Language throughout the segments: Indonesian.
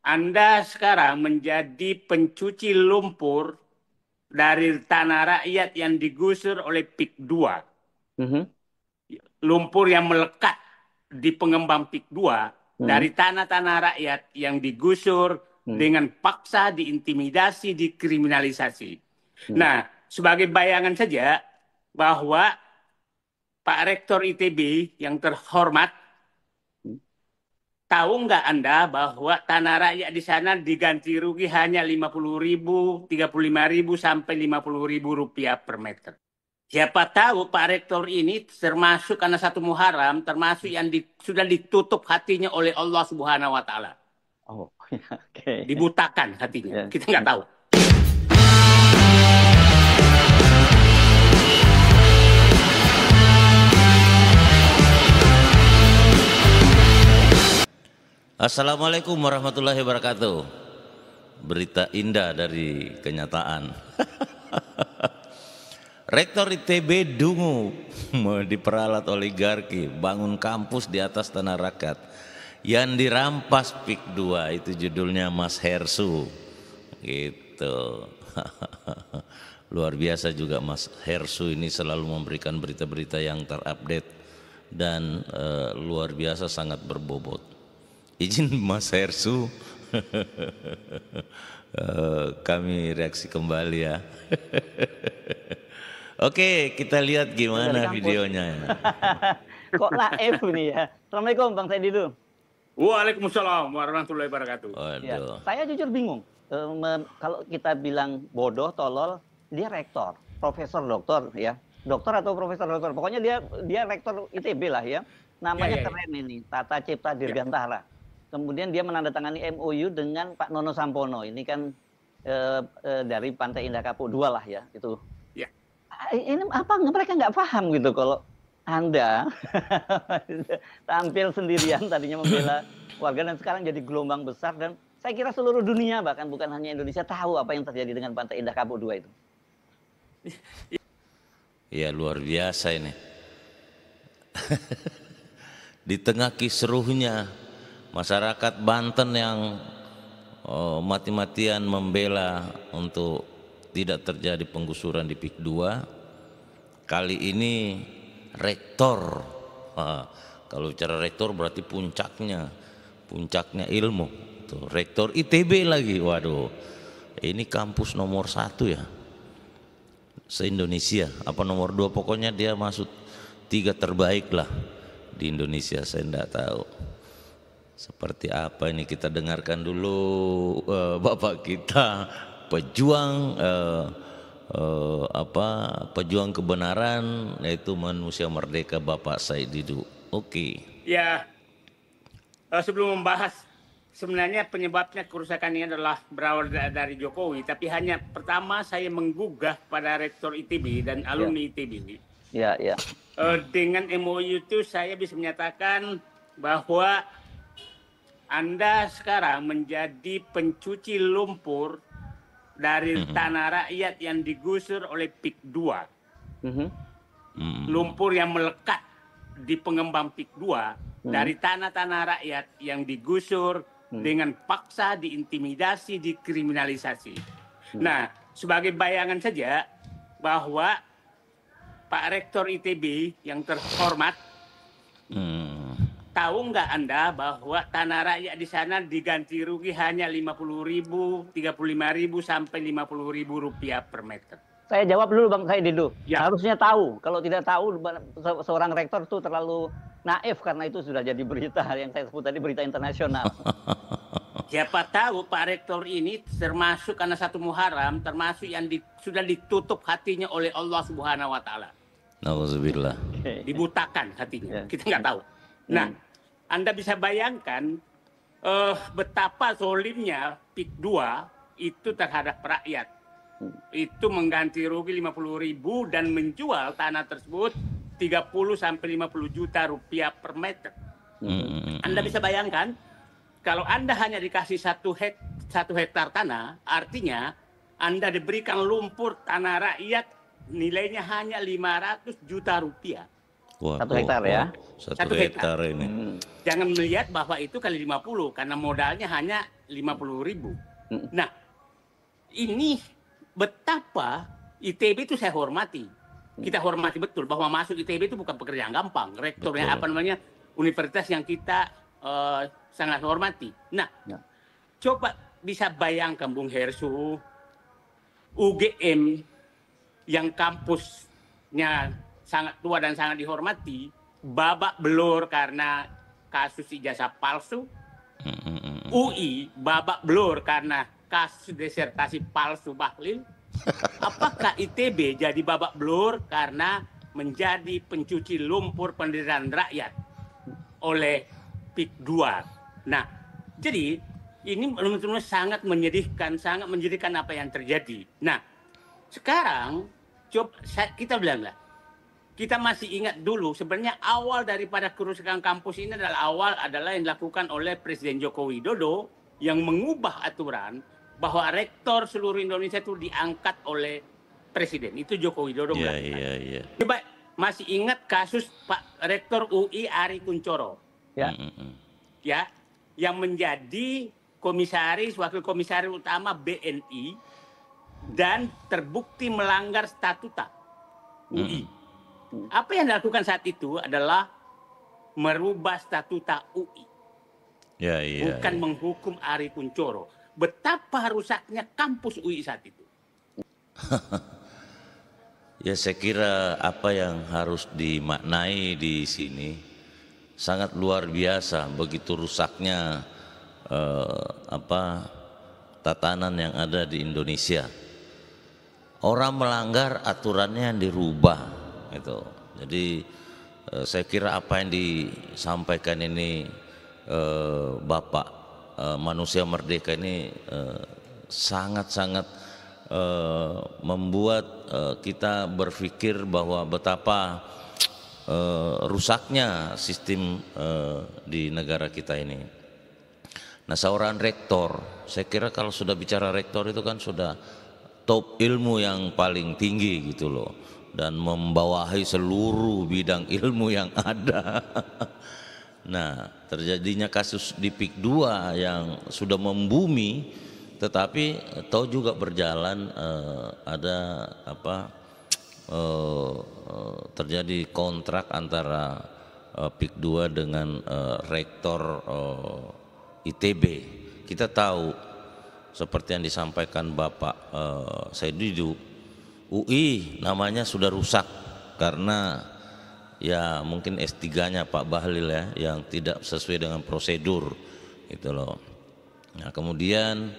Anda sekarang menjadi pencuci lumpur dari tanah rakyat yang digusur oleh PIK 2. Mhm, Lumpur yang melekat di pengembang PIK 2 mhm, dari tanah-tanah rakyat yang digusur mhm, dengan paksa, diintimidasi, dikriminalisasi. mhm. Nah, sebagai bayangan saja bahwa Pak Rektor ITB yang terhormat, tahu nggak Anda bahwa tanah rakyat di sana diganti rugi hanya 50.000, 35.000 sampai 50.000 rupiah per meter. Siapa tahu Pak Rektor ini termasuk karena satu Muharram, termasuk yang sudah ditutup hatinya oleh Allah Subhanahu Wa Taala, Oh, ya, oke. dibutakan hatinya. Ya. Kita nggak tahu. Assalamualaikum warahmatullahi wabarakatuh. Berita indah dari kenyataan. Rektor ITB dungu diperalat oligarki, bangun kampus di atas tanah rakyat. Yang dirampas PIK 2 itu judulnya Mas Hersu. Gitu. Luar biasa juga Mas Hersu ini selalu memberikan berita-berita yang terupdate dan luar biasa sangat berbobot. Izin Mas Hersu, kami reaksi kembali ya. Oke, kita lihat Dari gimana kampus. videonya. Kok naif ini ya? Assalamualaikum Bang Said Didu. Waalaikumsalam warahmatullahi wabarakatuh. Ya, Waduh. saya jujur bingung. Kalau kita bilang bodoh, tolol, dia rektor, profesor doktor ya. Doktor atau profesor doktor. Pokoknya dia rektor ITB lah ya. Ya, Namanya ya, ya. keren ini, Tata Cipta Ya, Dirgantara. Kemudian dia menandatangani MOU dengan Pak Nono Sampono. Ini kan dari Pantai Indah Kapuk 2 lah ya. Itu ya. ini apa mereka nggak paham gitu kalau Anda tampil sendirian tadinya membela warga dan sekarang jadi gelombang besar dan saya kira seluruh dunia bahkan bukan hanya Indonesia tahu apa yang terjadi dengan Pantai Indah Kapuk 2 itu. Ya luar biasa ini. Di tengah kisruhnya masyarakat Banten yang mati-matian membela untuk tidak terjadi penggusuran di PIK 2, kali ini rektor, kalau bicara rektor berarti puncaknya ilmu. Tuh, rektor ITB lagi, waduh, ini kampus nomor 1 ya se-Indonesia, apa nomor 2, pokoknya dia masuk 3 terbaik lah di Indonesia. Saya enggak tahu seperti apa ini, kita dengarkan dulu bapak kita pejuang pejuang kebenaran yaitu manusia merdeka Bapak Said Didu. Oke. Ya, sebelum membahas sebenarnya penyebabnya kerusakan ini adalah berawal dari Jokowi, tapi hanya pertama saya menggugah pada Rektor ITB dan Ya, alumni ITB. ya, ya. Dengan MOU itu saya bisa menyatakan bahwa Anda sekarang menjadi pencuci lumpur dari tanah rakyat yang digusur oleh PIK 2. Mhm, Lumpur yang melekat di pengembang PIK 2 mhm, dari tanah-tanah rakyat yang digusur mhm, dengan paksa, diintimidasi, dikriminalisasi. mhm. Nah, sebagai bayangan saja bahwa Pak Rektor ITB yang terhormat, Hmm. tahu nggak Anda bahwa tanah rakyat di sana diganti rugi hanya 50.000, 35.000 sampai 50.000 rupiah per meter. Saya jawab dulu Bang Said Didu. Ya, Harusnya tahu. Kalau tidak tahu seorang rektor itu terlalu naif karena itu sudah jadi berita yang saya sebut tadi berita internasional. siapa tahu Pak Rektor ini termasuk karena satu Muharram, termasuk yang sudah ditutup hatinya oleh Allah Subhanahu Wa Taala, Nauzubillah. Oke. dibutakan hatinya. Ya. Kita nggak tahu. Nah, Hmm. Anda bisa bayangkan betapa zolimnya PIK 2 itu terhadap rakyat. Itu mengganti rugi 50.000 dan menjual tanah tersebut 30 sampai 50 juta rupiah per meter. Anda bisa bayangkan kalau Anda hanya dikasih satu hektar tanah, artinya Anda diberikan lumpur tanah rakyat nilainya hanya 500 juta rupiah. Wah, 1 hektar ya. 1 1 hektar. hektar ini. Jangan melihat bahwa itu kali 50 karena modalnya hanya 50.000. Nah, ini betapa ITB itu saya hormati. Kita hormati betul bahwa masuk ITB itu bukan pekerjaan gampang. Rektornya Betul. apa namanya, universitas yang kita sangat hormati. Nah, Ya. coba bisa bayangkan Bung Hersu, UGM yang kampusnya sangat tua dan sangat dihormati, babak belur karena kasus ijazah palsu. UI babak belur karena kasus disertasi palsu Bahlil. Apakah ITB jadi babak belur karena menjadi pencuci lumpur penderitaan rakyat oleh PIK 2? Nah, jadi ini benar-benar sangat menyedihkan apa yang terjadi. Nah, sekarang coba kita bilang lah, kita masih ingat dulu sebenarnya awal daripada kerusakan kampus ini adalah yang dilakukan oleh Presiden Joko Widodo yang mengubah aturan bahwa rektor seluruh Indonesia itu diangkat oleh Presiden. Itu Joko Widodo Iya, melakukan. iya. Coba masih ingat kasus Pak Rektor UI Ari Kunchoro, Ya. ya, yang menjadi wakil komisaris utama BNI dan terbukti melanggar statuta UI. Apa yang dilakukan saat itu adalah merubah statuta UI, Ya, iya. bukan menghukum Ari Kunchoro. Betapa rusaknya kampus UI saat itu. Ya, saya kira apa yang harus dimaknai di sini sangat luar biasa. Begitu rusaknya tatanan yang ada di Indonesia. Orang melanggar aturannya yang dirubah, gitu. Jadi saya kira apa yang disampaikan ini Bapak Manusia Merdeka ini sangat-sangat membuat kita berpikir bahwa betapa rusaknya sistem di negara kita ini. Nah, seorang rektor, saya kira kalau sudah bicara rektor itu kan sudah top ilmu yang paling tinggi gitu loh, dan membawahi seluruh bidang ilmu yang ada. Nah, terjadinya kasus di PIK 2 yang sudah membumi, tetapi tahu juga berjalan ada terjadi kontrak antara PIK 2 dengan rektor ITB. Kita tahu seperti yang disampaikan Bapak Said Didu, UI namanya sudah rusak karena ya mungkin S3-nya Pak Bahlil ya yang tidak sesuai dengan prosedur gitu loh. Nah, kemudian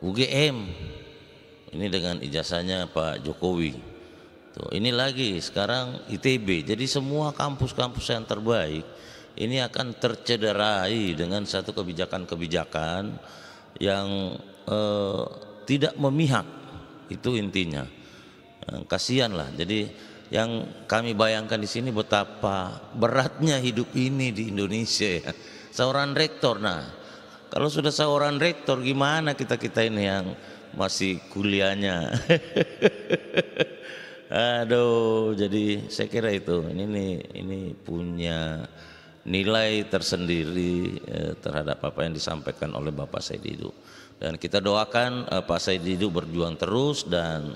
UGM ini dengan ijazahnya Pak Jokowi. Tuh, ini lagi sekarang ITB. Jadi semua kampus-kampus yang terbaik ini akan tercederai dengan satu kebijakan-kebijakan yang tidak memihak. Itu intinya. Kasihan lah. Jadi yang kami bayangkan di sini betapa beratnya hidup ini di Indonesia ya. Seorang rektor, nah kalau sudah seorang rektor gimana kita ini yang masih kuliahnya. Aduh, jadi saya kira itu ini punya nilai tersendiri terhadap apa yang disampaikan oleh Bapak Said Didu. Dan kita doakan Pak Said Didu berjuang terus, dan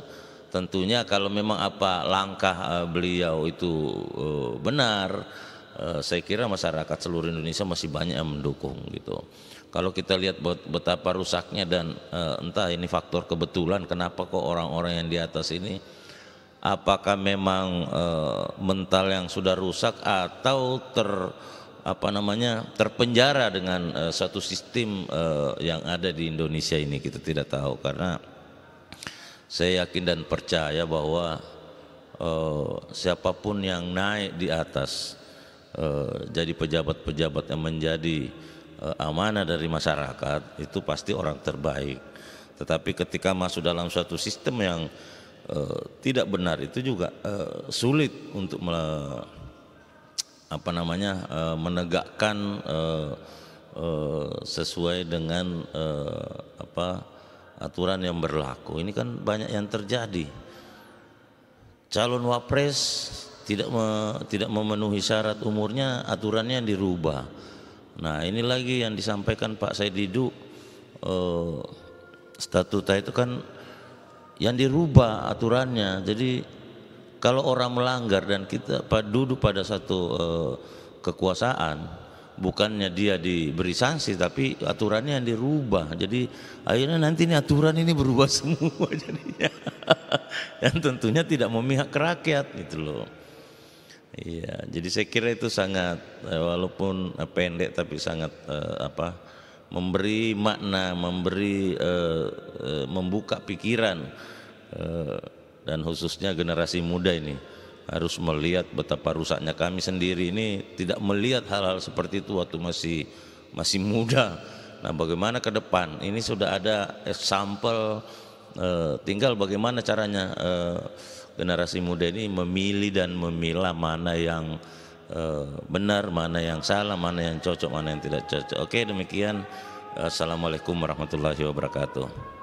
tentunya kalau memang apa langkah beliau itu benar, saya kira masyarakat seluruh Indonesia masih banyak yang mendukung gitu. Kalau kita lihat betapa rusaknya dan entah ini faktor kebetulan kenapa kok orang-orang yang di atas ini, apakah memang mental yang sudah rusak atau terpenjara dengan satu sistem yang ada di Indonesia ini, kita tidak tahu. Karena saya yakin dan percaya bahwa siapapun yang naik di atas jadi pejabat-pejabat yang menjadi amanah dari masyarakat itu pasti orang terbaik. Tetapi ketika masuk dalam suatu sistem yang tidak benar, itu juga sulit untuk menegakkan sesuai dengan aturan yang berlaku. Ini kan banyak yang terjadi. Calon wapres tidak memenuhi syarat umurnya, aturannya yang dirubah. Nah ini lagi yang disampaikan Pak Said Didu, statuta itu kan yang dirubah aturannya. Jadi kalau orang melanggar dan kita duduk pada satu kekuasaan, bukannya dia diberi sanksi tapi aturannya yang dirubah. Jadi akhirnya nanti ini aturan ini berubah semua jadinya. Dan tentunya tidak memihak ke rakyat gitu loh. Iya, jadi saya kira itu sangat walaupun pendek tapi sangat memberi makna, membuka pikiran, dan khususnya generasi muda ini harus melihat betapa rusaknya. Kami sendiri ini tidak melihat hal-hal seperti itu waktu masih muda. Nah bagaimana ke depan, ini sudah ada sampel, tinggal bagaimana caranya generasi muda ini memilih dan memilah mana yang benar, mana yang salah, mana yang cocok, mana yang tidak cocok. Oke, demikian. Assalamualaikum warahmatullahi wabarakatuh.